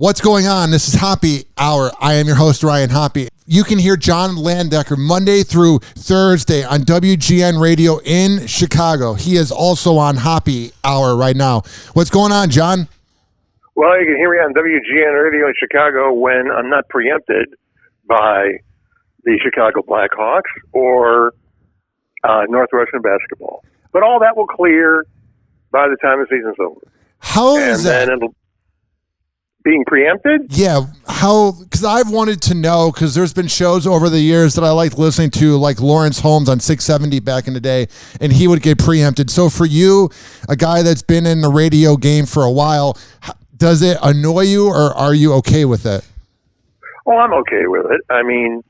What's going on? This is Hoppe Hour. I am your host, Ryan Hoppe. You can hear John Landecker Monday through Thursday on WGN Radio in Chicago. He is also on Hoppe Hour right now. What's going on, John? Well, you can hear me on WGN Radio in Chicago when I'm not preempted by the Chicago Blackhawks or Northwestern basketball. But all that will clear by the time the season's over. How is that? And then it'll being preempted? Yeah, how? Because I've wanted to know, because there's been shows over the years that I liked listening to, like Lawrence Holmes on 670 back in the day, and he would get preempted. So for you, a guy that's been in the radio game for a while, does it annoy you, or are you okay with it? Oh, I'm okay with it. I mean,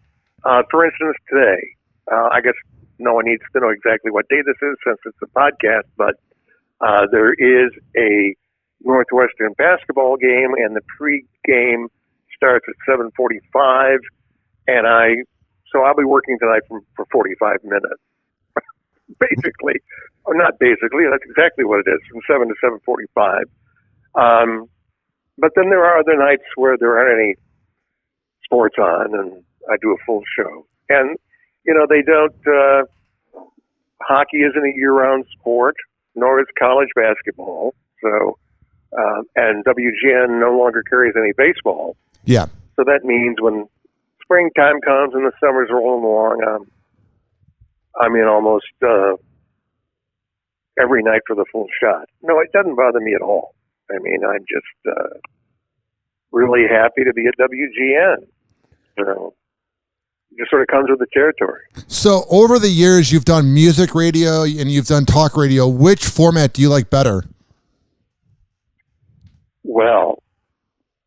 for instance, today, I guess no one needs to know exactly what day this is since it's a podcast, but there is a Northwestern basketball game, and the pre-game starts at 7:45, and so I'll be working tonight for 45 minutes, basically. Or not basically, that's exactly what it is, from 7 to 7:45. But then there are other nights where there aren't any sports on, and I do a full show. And, you know, they don't, hockey isn't a year-round sport, nor is college basketball, so... and WGN no longer carries any baseball. Yeah. So that means when springtime comes and the summer's rolling along, I'm in almost every night for the full shot. No, it doesn't bother me at all. I mean, I'm just really happy to be at WGN. So it just sort of comes with the territory. So over the years, you've done music radio and you've done talk radio. Which format do you like better? Well,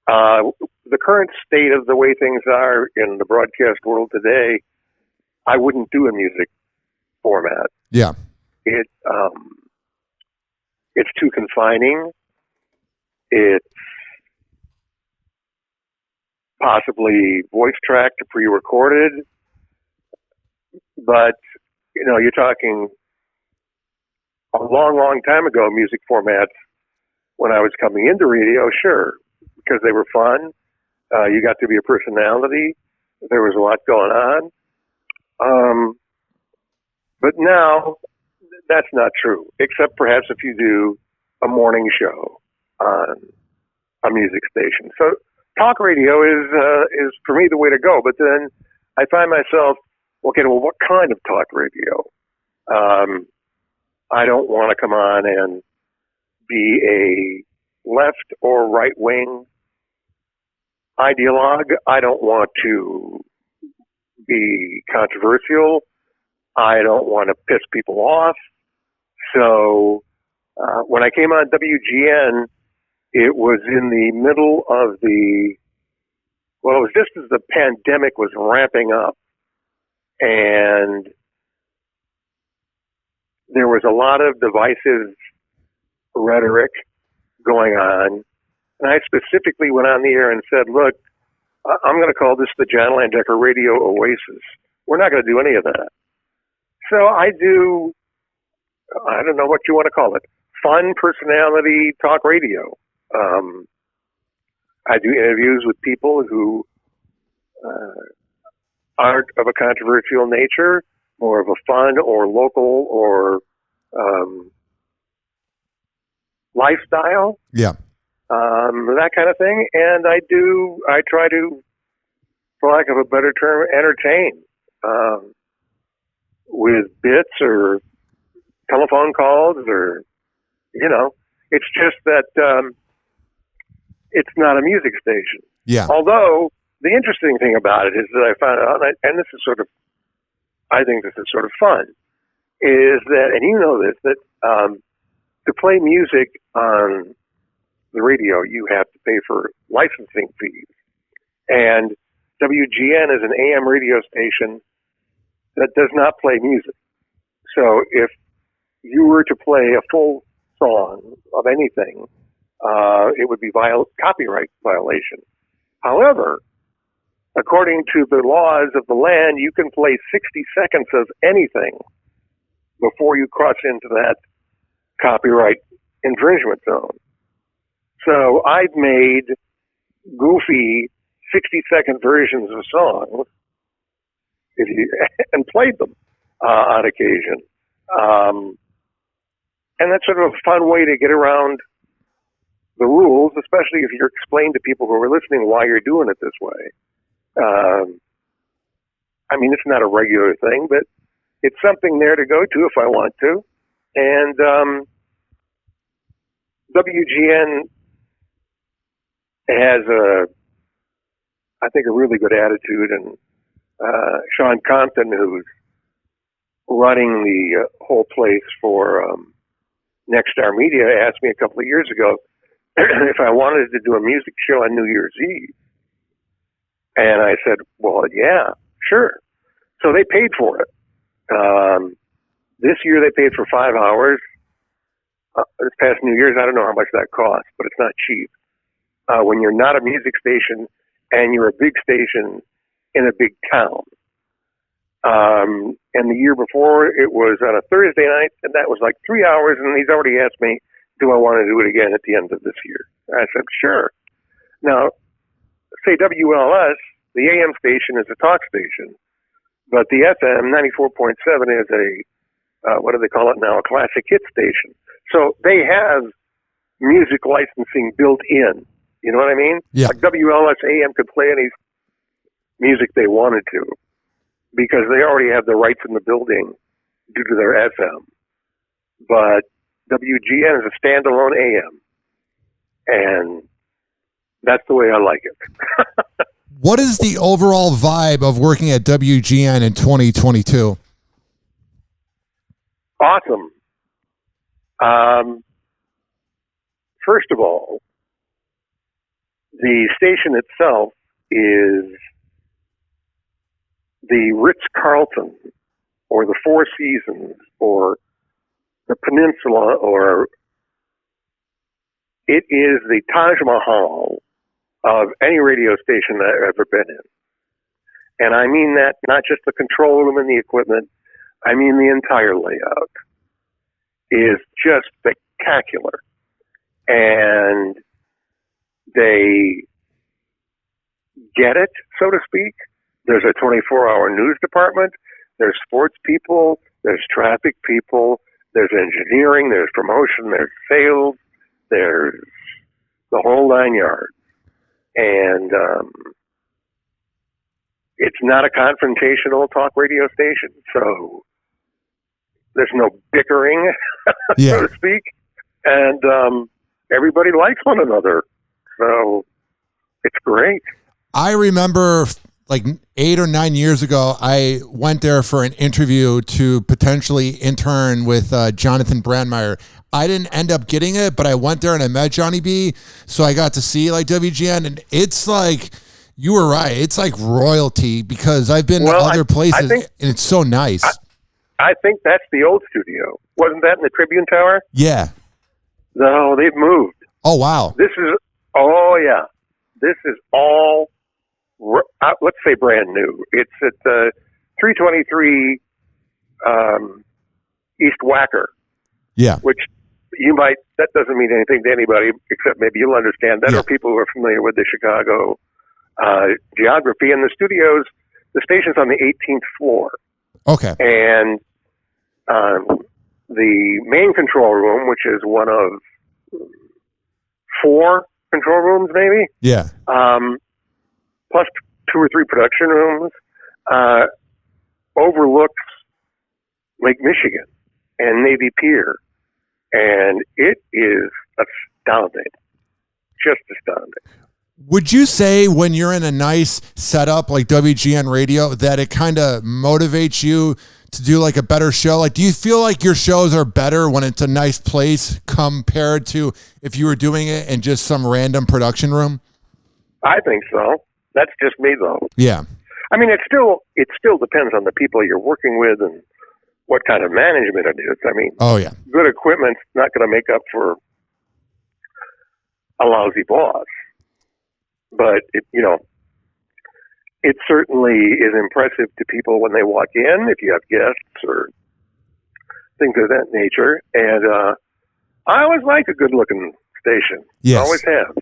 the current state of the way things are in the broadcast world today, I wouldn't do a music format. Yeah. It's too confining. It's possibly voice tracked or pre-recorded. But, you know, you're talking a long, long time ago, music formats. When I was coming into radio, sure, because they were fun. You got to be a personality. There was a lot going on. But now, that's not true, except perhaps if you do a morning show on a music station. So talk radio is for me the way to go. But then I find myself, okay, well, what kind of talk radio? I don't want to come on and be a left or right wing ideologue. I don't want to be controversial. I don't want to piss people off. So when I came on WGN, it was in the middle of it was just as the pandemic was ramping up, and there was a lot of divisive rhetoric going on, and I specifically went on the air and said, look, I'm going to call this the John Landecker Radio Oasis. We're not going to do any of that. So I don't know what you want to call it, fun personality talk radio. I do interviews with people who aren't of a controversial nature, more of a fun or local or lifestyle, that kind of thing. And I try to, for lack of a better term, entertain with bits or telephone calls or, you know, it's just that it's not a music station. Yeah. Although the interesting thing about it is that I found out, and this is I think this is sort of fun, is that, and you know this, that to play music on the radio, you have to pay for licensing fees. And WGN is an AM radio station that does not play music. So if you were to play a full song of anything, it would be copyright violation. However, according to the laws of the land, you can play 60 seconds of anything before you cross into that copyright infringement zone. So I've made goofy 60-second versions of songs and played them on occasion. And that's sort of a fun way to get around the rules, especially if you're explaining to people who are listening why you're doing it this way. I mean, it's not a regular thing, but it's something there to go to if I want to. And WGN has I think, a really good attitude. And Sean Compton, who's running the whole place for Next Star Media, asked me a couple of years ago if I wanted to do a music show on New Year's Eve. And I said, well, yeah, sure. So they paid for it. This year they paid for 5 hours. This past New Year's, I don't know how much that cost, but it's not cheap. When you're not a music station and you're a big station in a big town. And the year before, it was on a Thursday night, and that was like 3 hours, and he's already asked me, do I want to do it again at the end of this year? I said, sure. Now, say WLS, the AM station is a talk station, but the FM 94.7 is what do they call it now, a classic hit station. So they have music licensing built in. You know what I mean? Yeah. Like WLS AM could play any music they wanted to because they already have the rights in the building due to their FM. But WGN is a standalone AM, and that's the way I like it. What is the overall vibe of working at WGN in 2022? Awesome. First of all, the station itself is the Ritz-Carlton or the Four Seasons or the Peninsula, or it is the Taj Mahal of any radio station that I've ever been in. And I mean that not just the control room and the equipment, I mean the entire layout is just spectacular. And they get it, so to speak. There's a 24-hour news department. There's sports people. There's traffic people. There's engineering. There's promotion. There's sales. There's the whole 9 yards. And it's not a confrontational talk radio station, so there's no bickering, so to speak. And everybody likes one another. So it's great. I remember like 8 or 9 years ago, I went there for an interview to potentially intern with Jonathan Brandmeier. I didn't end up getting it, but I went there and I met Johnny B. So I got to see like WGN, and it's like, you were right. It's like royalty because I've been to other places and it's so nice. I think that's the old studio. Wasn't that in the Tribune Tower? Yeah. No, they've moved. Oh, wow. This is all, let's say brand new. It's at 323 East Wacker. Yeah. Which that doesn't mean anything to anybody except maybe you'll understand that, or people who are familiar with the Chicago geography. And the station's on the 18th floor. Okay. And the main control room, which is one of 4 control rooms, maybe. Yeah. Plus 2 or 3 production rooms, overlooks Lake Michigan and Navy Pier. And it is astounding. Just astounding. Would you say when you're in a nice setup like WGN Radio that it kind of motivates you to do like a better show? Like, do you feel like your shows are better when it's a nice place compared to if you were doing it in just some random production room? I think so. That's just me, though. Yeah. I mean, it still depends on the people you're working with and what kind of management it is. I mean, good equipment's not going to make up for a lousy boss. But, it certainly is impressive to people when they walk in, if you have guests or things of that nature. And I always like a good-looking station. Yes. Always have.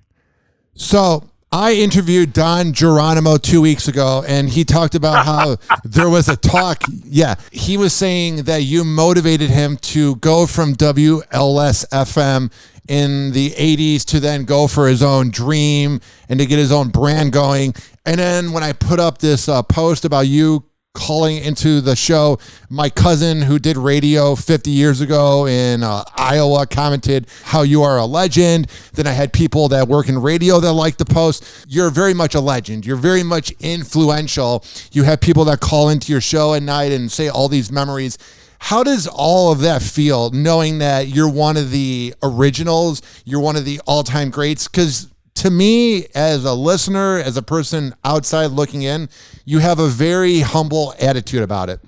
So I interviewed Don Geronimo 2 weeks ago, and he talked about how there was a talk. Yeah, he was saying that you motivated him to go from WLS FM in the 80s to then go for his own dream and to get his own brand going. And then when I put up this post about you calling into the show, my cousin who did radio 50 years ago in Iowa commented how you are a legend. Then I had people that work in radio that like the post. You're very much a legend. You're very much influential. You have people that call into your show at night and say all these memories. How does all of that feel, knowing that you're one of the originals, you're one of the all-time greats? Because to me, as a listener, as a person outside looking in, you have a very humble attitude about it.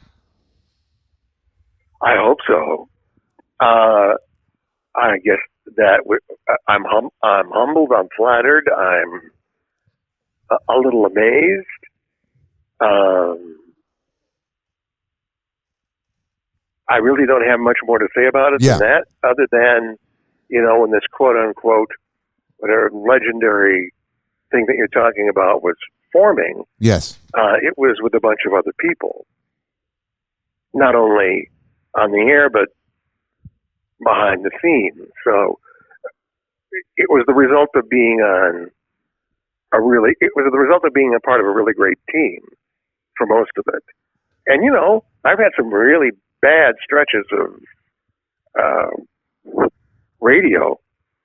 I hope so. I guess that I'm humbled. I'm flattered. I'm a little amazed. I really don't have much more to say about it than that, other than, when this quote-unquote, whatever legendary thing that you're talking about was forming, yes, it was with a bunch of other people, not only on the air, but behind the scenes. So it was the result of being a part of a really great team for most of it. And, I've had some really bad stretches of radio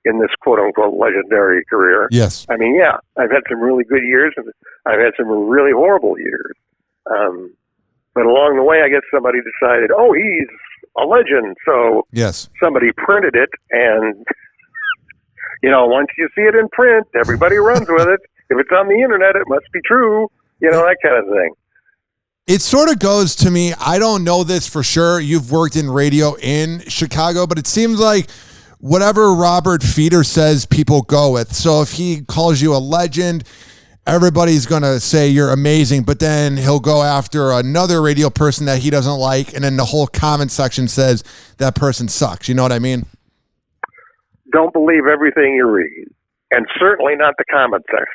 in this quote-unquote legendary career. Yes. I mean, yeah, I've had some really good years, and I've had some really horrible years. But along the way, I guess somebody decided, oh, he's a legend. So yes, somebody printed it, and, once you see it in print, everybody runs with it. If it's on the internet, it must be true, that kind of thing. It sort of goes to me, I don't know this for sure. You've worked in radio in Chicago, but it seems like whatever Robert Feeder says, people go with. So if he calls you a legend, everybody's going to say you're amazing, but then he'll go after another radio person that he doesn't like, and then the whole comment section says that person sucks. You know what I mean? Don't believe everything you read, and certainly not the comment section.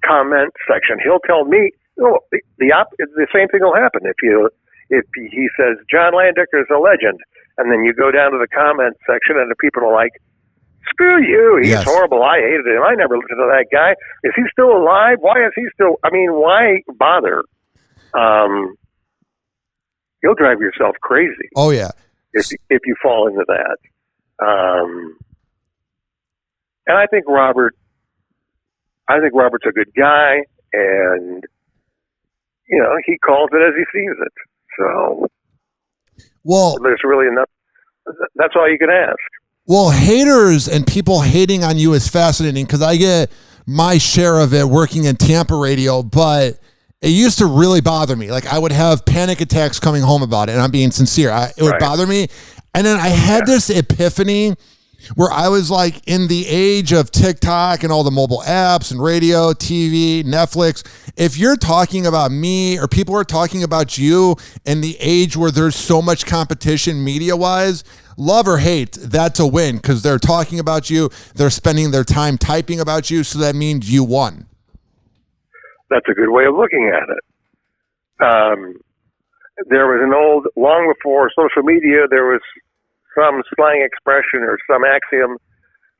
Comment section. He'll tell me, the same thing will happen if he says John Landecker is a legend, and then you go down to the comment section and the people are like, screw you, he's horrible, I hated him, I never listened to that guy. Is he still alive? Why is he still, why bother? You'll drive yourself crazy. Oh yeah. If you fall into that. And I think Robert's a good guy, and he calls it as he sees it. So, there's really enough. That's all you can ask. Well, haters and people hating on you is fascinating because I get my share of it working in Tampa radio, but it used to really bother me. Like I would have panic attacks coming home about it, and I'm being sincere. It would bother me. And then I had this epiphany where I was like in the age of TikTok and all the mobile apps and radio, TV, Netflix. If you're talking about me or people are talking about you in the age where there's so much competition media-wise, love or hate, that's a win because they're talking about you. They're spending their time typing about you, so that means you won. That's a good way of looking at it. There was long before social media, there was some slang expression or some axiom.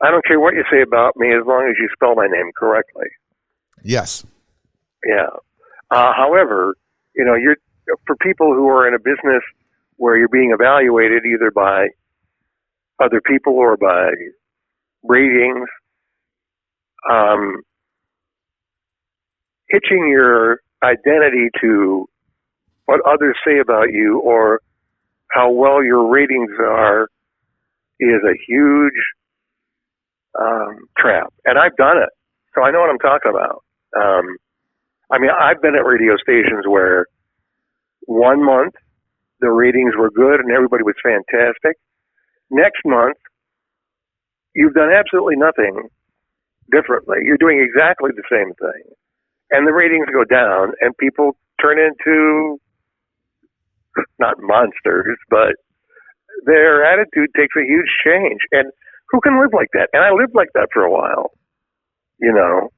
I don't care what you say about me as long as you spell my name correctly. Yes. Yeah. However, you're for people who are in a business where you're being evaluated either by other people or by ratings, hitching your identity to what others say about you or how well your ratings are is a huge trap. And I've done it, so I know what I'm talking about. I've been at radio stations where 1 month the ratings were good and everybody was fantastic. Next month, you've done absolutely nothing differently. You're doing exactly the same thing. And the ratings go down and people turn into not monsters, but their attitude takes a huge change. And who can live like that? And I lived like that for a while. you know.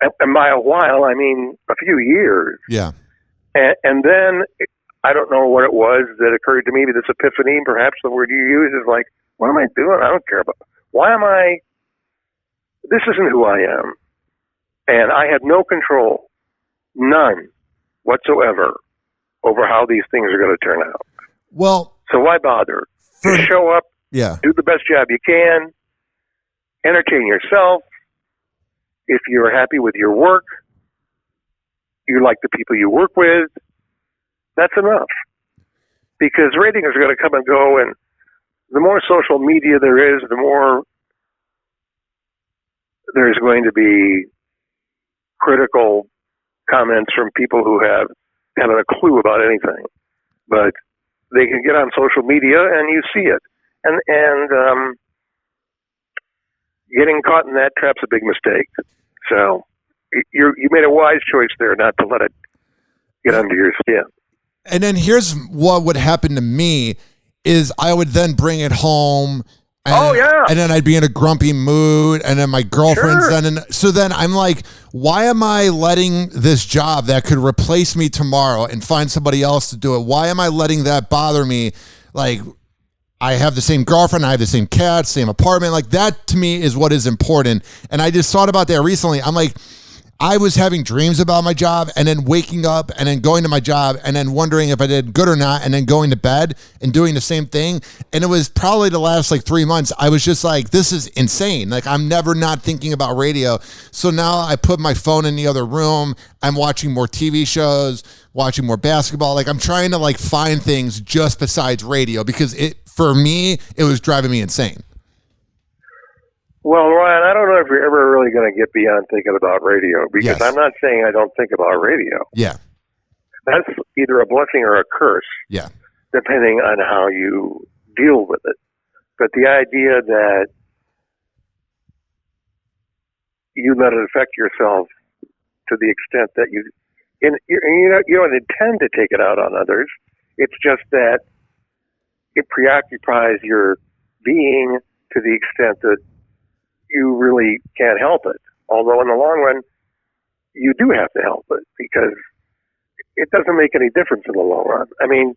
And by a while, I mean a few years. Yeah. And then I don't know what it was that occurred to me, this epiphany, perhaps the word you use, is like, what am I doing? I don't care about. Why am I? This isn't who I am. And I had no control, none whatsoever, over how these things are going to turn out. Well, so why bother? Just show up, do the best job you can, entertain yourself. If you're happy with your work, you like the people you work with, that's enough. Because ratings are going to come and go, and the more social media there is, the more there's going to be critical comments from people who haven't a clue about anything. But they can get on social media and you see it. And getting caught in that trap's a big mistake. So you made a wise choice there not to let it get under your skin. And then here's what would happen to me is I would then bring it home. And, and then I'd be in a grumpy mood, and then my girlfriend's so then I'm like, why am I letting this job that could replace me tomorrow and find somebody else to do it? Why am I letting that bother me? Like, I have the same girlfriend, I have the same cat, same apartment. Like, that to me is what is important. And I just thought about that recently. I'm like, I was having dreams about my job and then waking up and then going to my job and then wondering if I did good or not and then going to bed and doing the same thing. And it was probably the last like 3 months. I was just like, this is insane. Like, I'm never not thinking about radio. So now I put my phone in the other room. I'm watching more TV shows, watching more basketball. Like, I'm trying to like find things just besides radio because for me, it was driving me insane. Well, Ryan, I don't know if you're ever really going to get beyond thinking about radio, because I'm not saying I don't think about radio. Yeah. That's either a blessing or a curse. Yeah. Depending on how you deal with it. But the idea that you let it affect yourself to the extent that you don't intend to take it out on others. It's just that it preoccupies your being to the extent that you really can't help it. Although in the long run, you do have to help it, because it doesn't make any difference in the long run. I mean,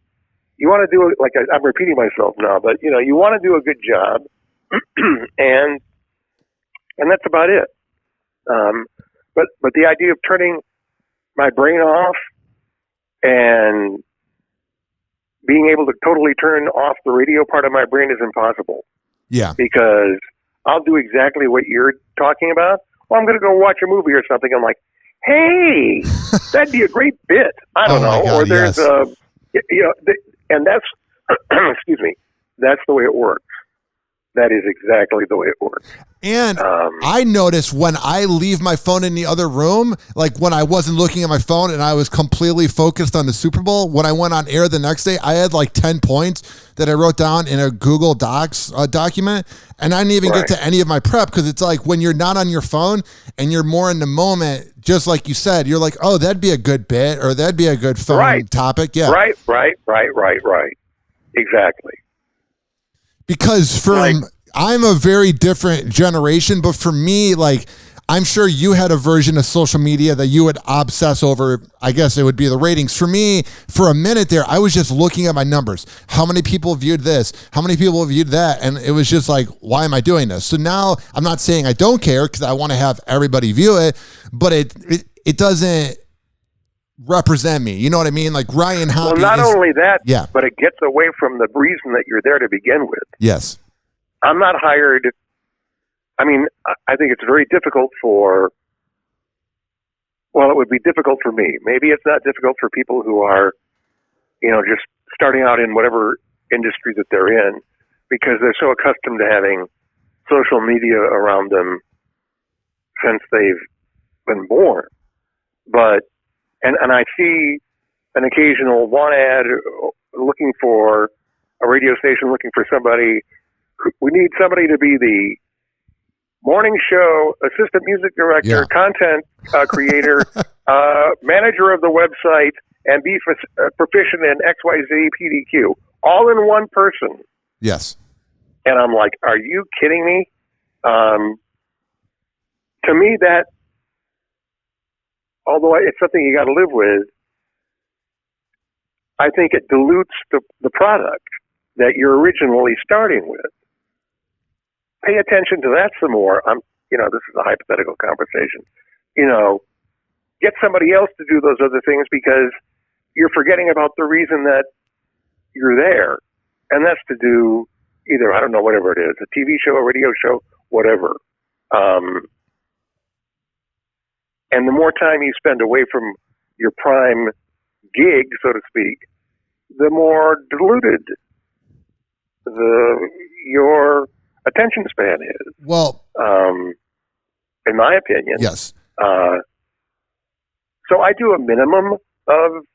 you want to do it, like I'm repeating myself now, but you want to do a good job, and that's about it. But the idea of turning my brain off and being able to totally turn off the radio part of my brain is impossible. Yeah. Because I'll do exactly what you're talking about. Well, I'm going to go watch a movie or something. I'm like, hey, that'd be a great bit. I don't know. God, or there's and that's, excuse me, that's the way it works. That is exactly the way it works. And I noticed when I leave my phone in the other room, like when I wasn't looking at my phone and I was completely focused on the Super Bowl, when I went on air the next day, I had like 10 points that I wrote down in a Google Docs document. And I didn't even get to any of my prep, because it's like when you're not on your phone and you're more in the moment, just like you said, you're like, oh, that'd be a good bit, or that'd be a good phone topic. Yeah. Right. Exactly. Because I'm a very different generation, but for me, like, I'm sure you had a version of social media that you would obsess over. I guess it would be the ratings. For me, for a minute there, I was just looking at my numbers. How many people viewed this? How many people viewed that? And it was just like, why am I doing this? So now I'm not saying I don't care, because I want to have everybody view it, but it doesn't represent me. You know what I mean? Like Ryan Hoppe. Well, not only that, but it gets away from the reason that you're there to begin with. Yes. I'm not hired. I mean, I think it's very difficult it would be difficult for me. Maybe it's not difficult for people who are, just starting out in whatever industry that they're in, because they're so accustomed to having social media around them since they've been born. But, and I see an occasional one ad looking for a radio station, looking for somebody. We need somebody to be the morning show assistant music director, content creator, manager of the website, and be proficient in XYZ PDQ, all in one person. Yes. And I'm like, are you kidding me? to me, that, although it's something you got to live with, I think it dilutes the product that you're originally starting with. Pay attention to that some more. This is a hypothetical conversation. Get somebody else to do those other things, because you're forgetting about the reason that you're there. And that's to do either, I don't know, whatever it is, a TV show, a radio show, whatever. And the more time you spend away from your prime gig, so to speak, the more diluted your attention span is. Well, in my opinion. yes. So I do a minimum of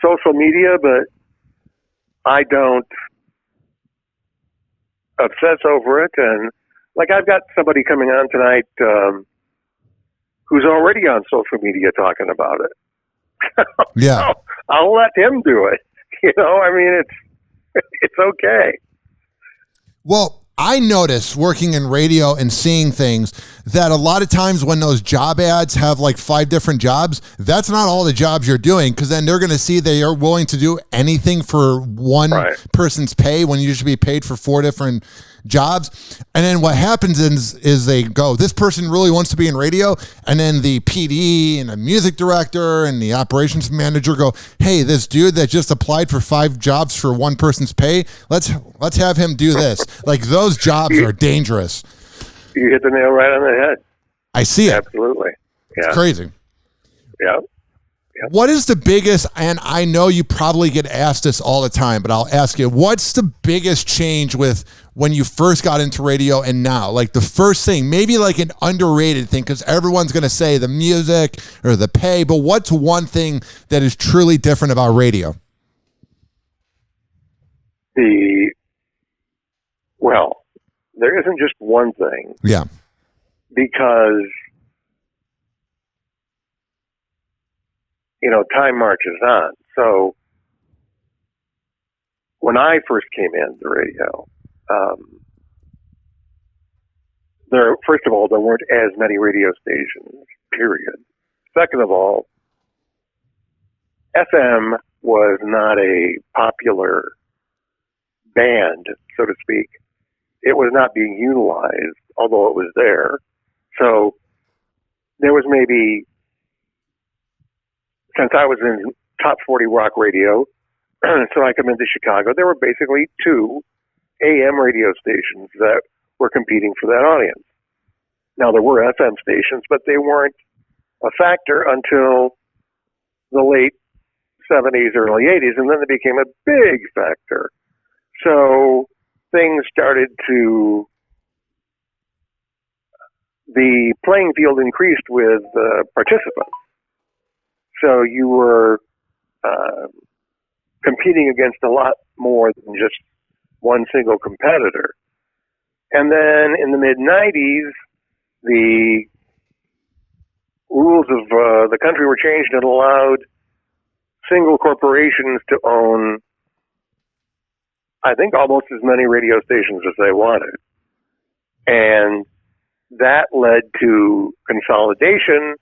social media, but I don't obsess over it. And like, I've got somebody coming on tonight who's already on social media talking about it. Yeah. So I'll let him do it. It's okay. Well, I notice working in radio and seeing things that a lot of times when those job ads have like 5 different jobs, that's not all the jobs you're doing, because then they're going to see they are willing to do anything for one person's pay when you should be paid for 4 different jobs. And then what happens is they go, this person really wants to be in radio, and then the PD and the music director and the operations manager go, hey, this dude that just applied for 5 jobs for one person's pay, let's have him do this. Like, those jobs are dangerous. You hit the nail right on the head. I see it. Absolutely. Yeah. It's crazy. Yeah. What is the biggest, and I know you probably get asked this all the time, but I'll ask you, what's the biggest change with when you first got into radio and now? Like, the first thing, maybe like an underrated thing, because everyone's going to say the music or the pay, but what's one thing that is truly different about radio? Well, there isn't just one thing. Yeah. Because, time marches on. So when I first came into the radio, first of all, there weren't as many radio stations, period. Second of all, FM was not a popular band, so to speak. It was not being utilized, although it was there. So there was maybe, since I was in top 40 rock radio, so I come into Chicago, there were basically 2 AM radio stations that were competing for that audience. Now, there were FM stations, but they weren't a factor until the late 70s, early 80s, and then they became a big factor. So things started to, the playing field increased with participants. So you were competing against a lot more than just one single competitor. And then in the mid-90s, the rules of the country were changed and allowed single corporations to own, I think, almost as many radio stations as they wanted. And that led to consolidation,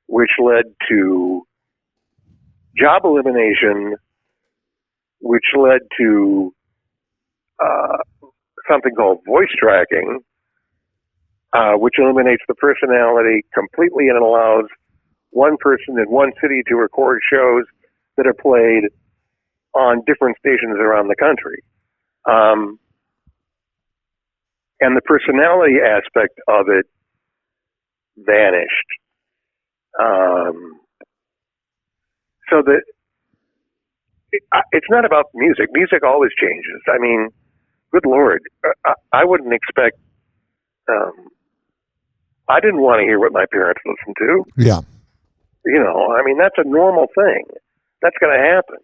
which led to job elimination, which led to something called voice tracking, which eliminates the personality completely and allows one person in one city to record shows that are played on different stations around the country. And the personality aspect of it vanished. So that it's not about music. Music always changes. I mean, good Lord, I wouldn't expect. I didn't want to hear what my parents listened to. Yeah. I mean, that's a normal thing. That's going to happen.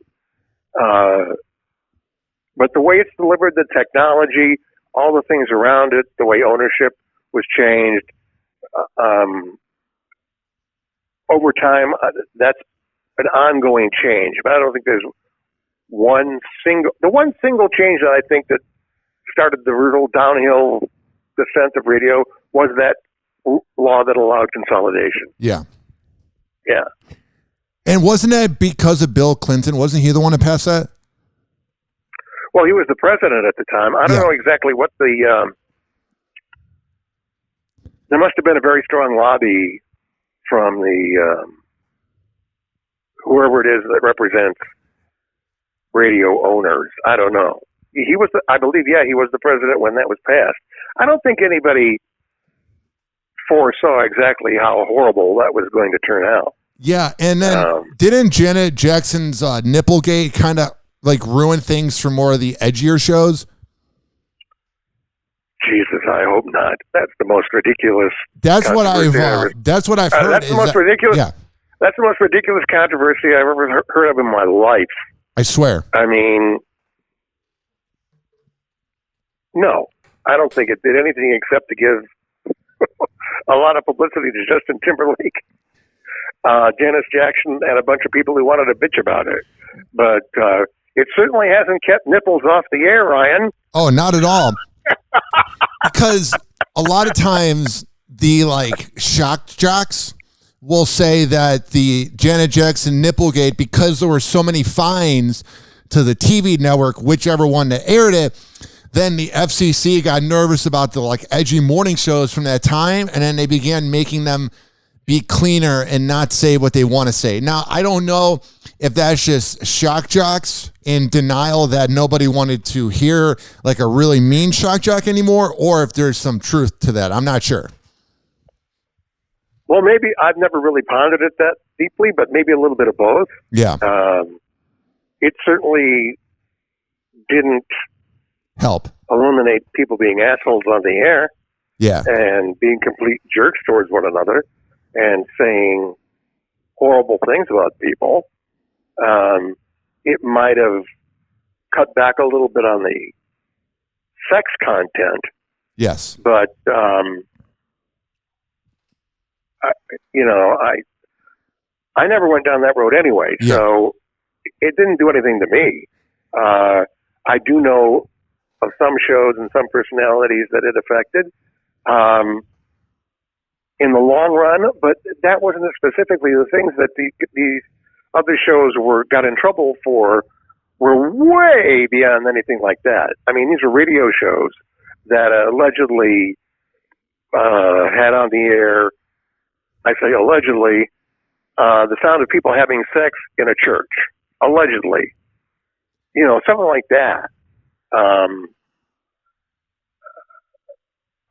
But the way it's delivered, the technology, all the things around it, the way ownership was changed, over time, that's an ongoing change. But I don't think there's the one single change that I think that started the real downhill descent of radio was that law that allowed consolidation. Yeah. Yeah. And wasn't that because of Bill Clinton? Wasn't he the one to pass that? Well, he was the president at the time. I don't know exactly what there must have been a very strong lobby from the whoever it is that represents radio owners. I don't know. He was, I believe, he was the president when that was passed. I don't think anybody foresaw exactly how horrible that was going to turn out. Yeah, and then didn't Janet Jackson's Nipplegate kind of like ruin things for more of the edgier shows? Jesus, I hope not. That's the most ridiculous. That's what I've heard. That's the most ridiculous. Yeah. That's the most ridiculous controversy I've ever heard of in my life. I swear. I mean, no, I don't think it did anything except to give a lot of publicity to Justin Timberlake, Janet Jackson, and a bunch of people who wanted to bitch about it. But it certainly hasn't kept nipples off the air, Ryan. Oh, not at all. Because a lot of times the shock jocks will say that the Janet Jackson Nipplegate, because there were so many fines to the TV network, whichever one that aired it, then the FCC got nervous about the edgy morning shows from that time, and then they began making them be cleaner and not say what they want to say. Now, I don't know if that's just shock jocks in denial that nobody wanted to hear a really mean shock jock anymore, or if there's some truth to that. I'm not sure. Well, maybe I've never really pondered it that deeply, but maybe a little bit of both. Yeah. It certainly didn't help eliminate people being assholes on the air. Yeah. And being complete jerks towards one another and saying horrible things about people. It might have cut back a little bit on the sex content. Yes. But, I never went down that road anyway, so it didn't do anything to me. I do know of some shows and some personalities that it affected in the long run, but that wasn't specifically the things that these other shows got in trouble for were way beyond anything like that. I mean, these are radio shows that allegedly had on the air, I say allegedly, the sound of people having sex in a church. Allegedly. Something like that.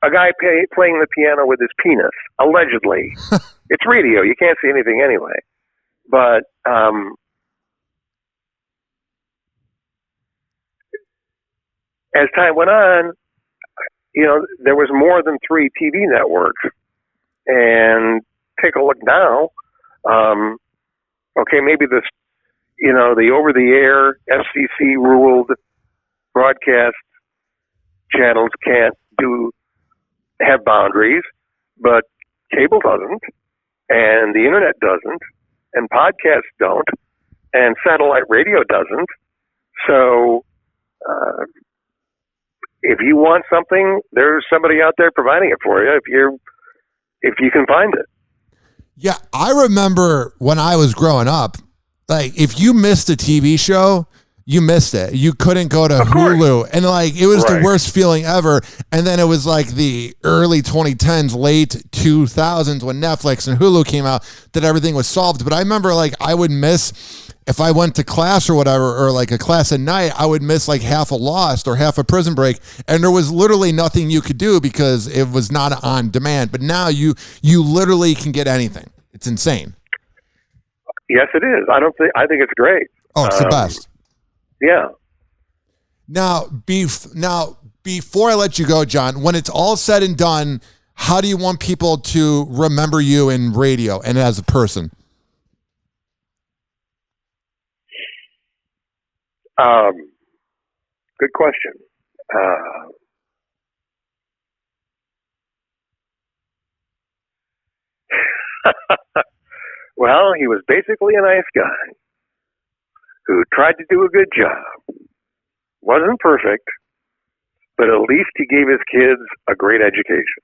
A guy playing the piano with his penis. Allegedly. It's radio. You can't see anything anyway. But as time went on, there was more than 3 TV networks. And take a look now. Okay, maybe this, the over-the-air FCC ruled broadcast channels can't have boundaries, but cable doesn't, and the internet doesn't, and podcasts don't, and satellite radio doesn't. So, if you want something, there's somebody out there providing it for you. If you can find it. Yeah, I remember when I was growing up, if you missed a TV show, you missed it. You couldn't go to Hulu. And it was the worst feeling ever. And then it was the early 2010s, late 2000s when Netflix and Hulu came out that everything was solved. But I remember I would miss, if I went to class or whatever, or a class at night, I would miss half a Lost or half a Prison Break. And there was literally nothing you could do because it was not on demand. But now you literally can get anything. It's insane. Yes, it is. I think it's great. Oh, it's the best. Yeah. Now, before I let you go, John, when it's all said and done, how do you want people to remember you in radio and as a person? Good question. Well, he was basically a nice guy who tried to do a good job. Wasn't perfect, but at least he gave his kids a great education.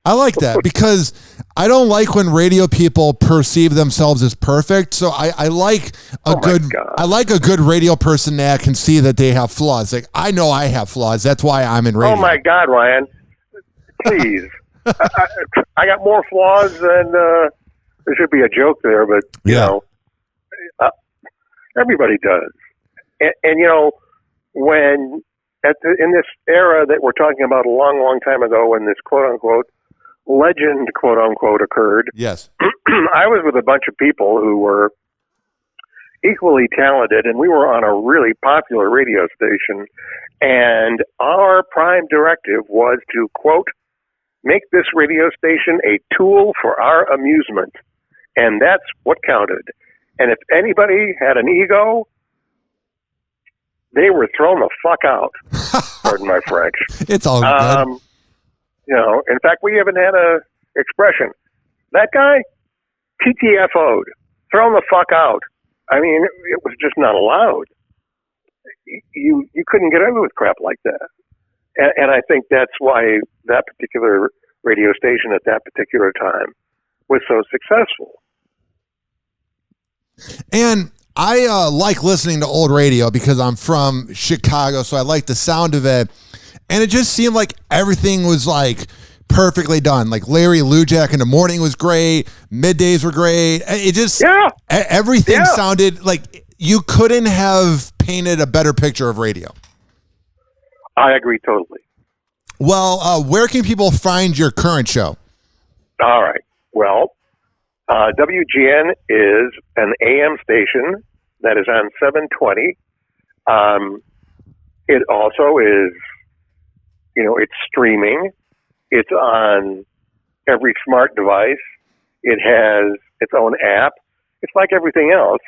I like that because I don't like when radio people perceive themselves as perfect. So I like I like a good radio person that can see that they have flaws. Like I know I have flaws. That's why I'm in radio. Oh my God, Ryan! Please, I got more flaws than there should be a joke there, but you know, everybody does. And you know, when in this era that we're talking about a long, long time ago, when this quote unquote legend, quote unquote, occurred. Yes. I was with a bunch of people who were equally talented, and we were on a really popular radio station, and our prime directive was to, quote, make this radio station a tool for our amusement. And that's what counted. And if anybody had an ego, they were thrown the fuck out. Pardon my French. It's all good. You know, in fact, we even had a expression. That guy, TTFO'd, thrown the fuck out. I mean, it was just not allowed. You couldn't get away with crap like that. And I think that's why that particular radio station at that particular time was so successful. And I like listening to old radio because I'm from Chicago, so I like the sound of it. And it just seemed like everything was like perfectly done. Like Larry Lujak in the morning was great. Middays were great. It just, everything sounded like you couldn't have painted a better picture of radio. I agree totally. Well, where can people find your current show? All right. Well, WGN is an AM station that is on 720. It also is, you know, it's streaming. It's on every smart device. It has its own app. It's like everything else.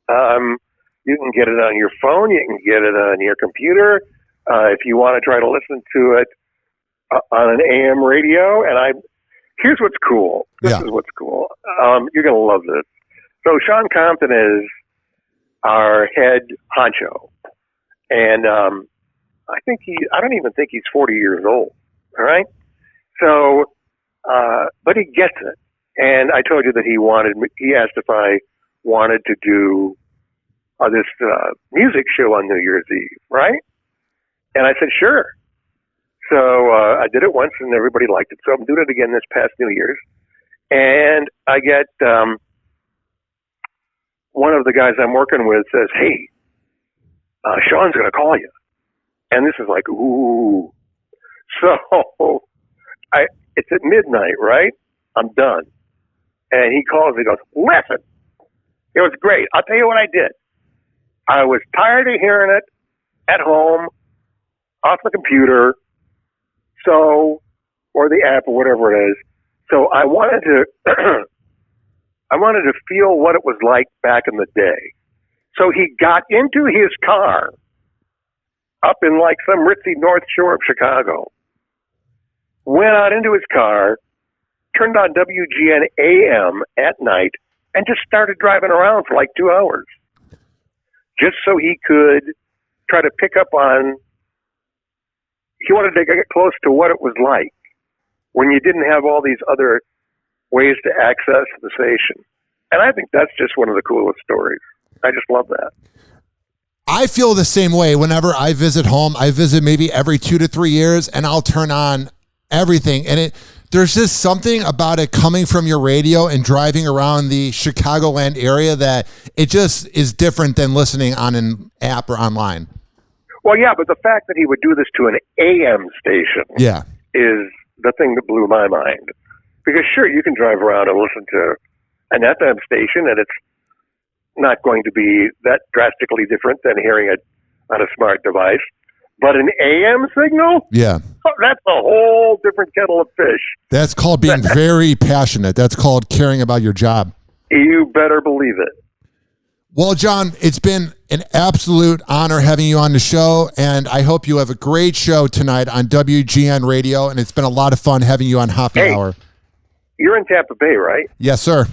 You can get it on your phone. You can get it on your computer. If you want to try to listen to it on an AM radio, here's what's cool. This is what's cool. You're going to love this. So Sean Compton is our head honcho. And I don't even think he's 40 years old. All right. So, but he gets it. And I told you that he asked if I wanted to do this music show on New Year's Eve, right? And I said, sure. So I did it once and everybody liked it. So I'm doing it again this past New Year's. And I get one of the guys I'm working with says, hey, Sean's going to call you. And this is like, ooh. So it's at midnight, right? I'm done. And he calls, he goes, listen, it was great. I'll tell you what I did. I was tired of hearing it at home, off the computer, or the app or whatever it is. So I wanted to feel what it was like back in the day. So he got into his car up in like some ritzy North Shore of Chicago, went out into his car, turned on WGN AM at night, and just started driving around for like 2 hours, just so he could try to pick up on, he wanted to get close to what it was like when you didn't have all these other ways to access the station. And I think that's just one of the coolest stories. I just love that. I feel the same way. Whenever I visit home, I visit maybe every 2 to 3 years, and I'll turn on everything. And there's just something about it coming from your radio and driving around the Chicagoland area that it just is different than listening on an app or online. Well, yeah, but the fact that he would do this to an AM station is the thing that blew my mind. Because sure, you can drive around and listen to an FM station, and it's not going to be that drastically different than hearing it on a smart device. But an AM signal? Yeah. That's a whole different kettle of fish. That's called being very passionate. That's called caring about your job. You better believe it. Well, John, it's been an absolute honor having you on the show, and I hope you have a great show tonight on WGN Radio, and it's been a lot of fun having you on Hoppe Hour. You're in Tampa Bay, right? Yes, sir.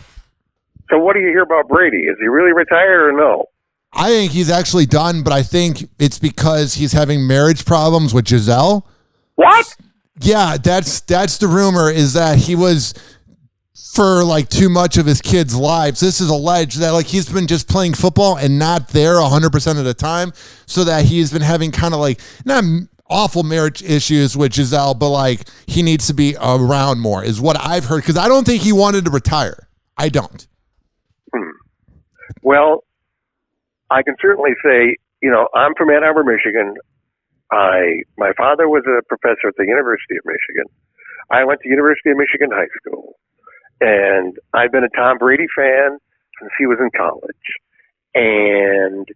So what do you hear about Brady? Is he really retired or no? I think he's actually done, but I think it's because he's having marriage problems with Giselle. What? Yeah, that's the rumor, is that he was, for like too much of his kids' lives, this is alleged that like he's been just playing football and not there 100% of the time, so that he's been having kind of like, not awful marriage issues with Giselle, but like he needs to be around more is what I've heard, because I don't think he wanted to retire. I don't. Well, I can certainly say, I'm from Ann Arbor, Michigan. My father was a professor at the University of Michigan. I went to University of Michigan High School, and I've been a Tom Brady fan since he was in college. And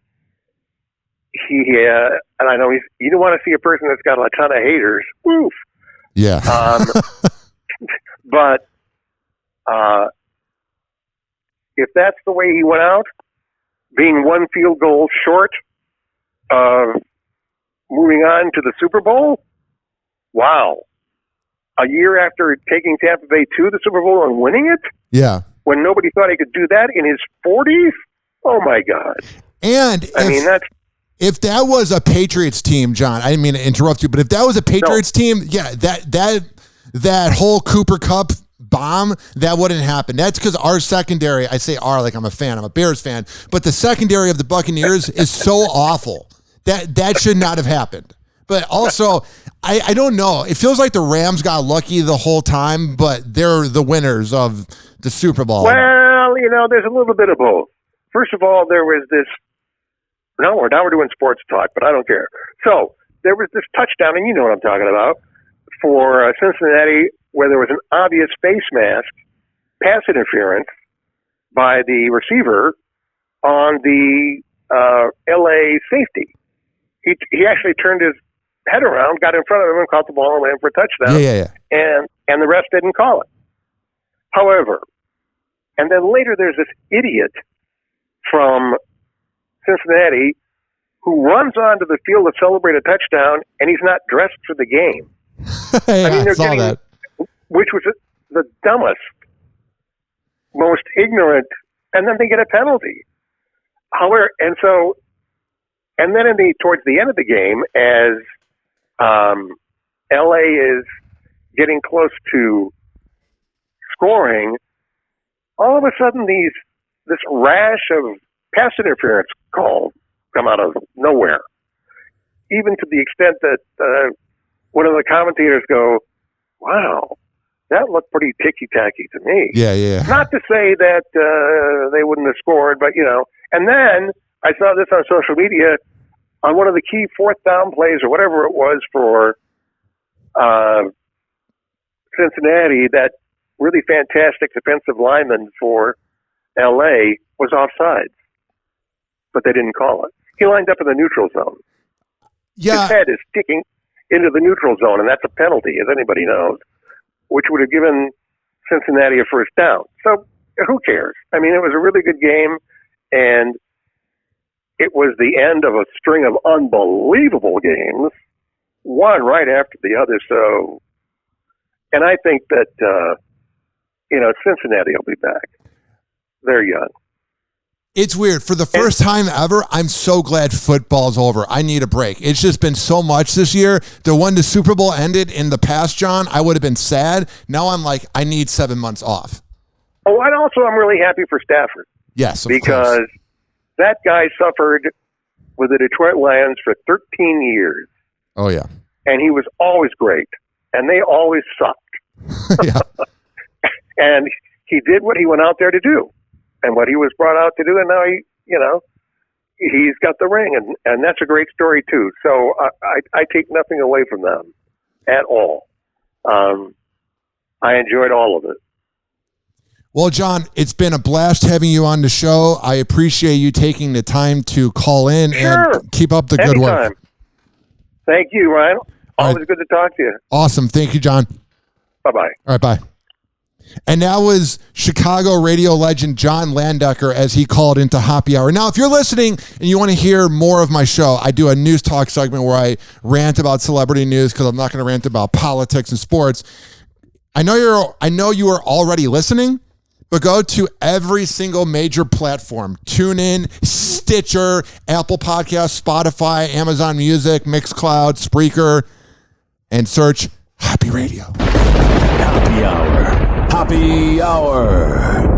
and I know you don't want to see a person that's got a ton of haters. Woof. Yeah. But if that's the way he went out, being one field goal short of moving on to the Super Bowl, wow. A year after taking Tampa Bay to the Super Bowl and winning it? Yeah. When nobody thought he could do that in his 40s? Oh, my God. And if that was a Patriots team, John, I didn't mean to interrupt you, but if that was a Patriots team, yeah, that whole Cooper Kupp bomb, that wouldn't happen. That's because our secondary, I say our like I'm a Bears fan, but the secondary of the Buccaneers is so awful that should not have happened. But also, I don't know. It feels like the Rams got lucky the whole time, but they're the winners of the Super Bowl. Well, there's a little bit of both. First of all, there was this. Now we're doing sports talk, but I don't care. So there was this touchdown, and you know what I'm talking about, for Cincinnati, where there was an obvious face mask, pass interference by the receiver on the LA safety. He actually turned his head around, got in front of him, and caught the ball and ran for a touchdown. Yeah. And the ref didn't call it. However, and then later there's this idiot from Cincinnati who runs onto the field to celebrate a touchdown, and he's not dressed for the game. I saw that. Which was the dumbest, most ignorant, and then they get a penalty. However, and then towards the end of the game, as LA is getting close to scoring, all of a sudden this rash of pass interference calls come out of nowhere. Even to the extent that one of the commentators go, "Wow, that looked pretty ticky-tacky to me." Yeah. Not to say that they wouldn't have scored, but, And then I saw this on social media on one of the key fourth down plays or whatever it was for Cincinnati, that really fantastic defensive lineman for L.A. was offside, but they didn't call it. He lined up in the neutral zone. Yeah. His head is sticking into the neutral zone, and that's a penalty, as anybody knows, which would have given Cincinnati a first down. So who cares? I mean, it was a really good game, and it was the end of a string of unbelievable games, one right after the other. So, and I think that, Cincinnati will be back. They're young. It's weird. For the first time ever, I'm so glad football's over. I need a break. It's just been so much this year. When the Super Bowl ended in the past, John, I would have been sad. Now I'm like, I need 7 months off. Oh, and also I'm really happy for Stafford. Yes, of because course. That guy suffered with the Detroit Lions for 13 years. Oh, yeah. And he was always great. And they always sucked. Yeah. And he did what he went out there to do. And what he was brought out to do, and now he's got the ring, and that's a great story too. So I take nothing away from them at all. I enjoyed all of it. Well, John, it's been a blast having you on the show. I appreciate you taking the time to call in and keep up the good work. Thank you, Ryan. Always good to talk to you. Awesome. Thank you, John. Bye-bye. All right, bye. And that was Chicago radio legend John Landecker as he called into Hoppe Hour. Now, if you're listening and you want to hear more of my show, I do a news talk segment where I rant about celebrity news because I'm not going to rant about politics and sports. I know you are already listening, but go to every single major platform. TuneIn, Stitcher, Apple Podcasts, Spotify, Amazon Music, Mixcloud, Spreaker, and search Hoppe Radio. Hoppe Hour. Hoppe Hour.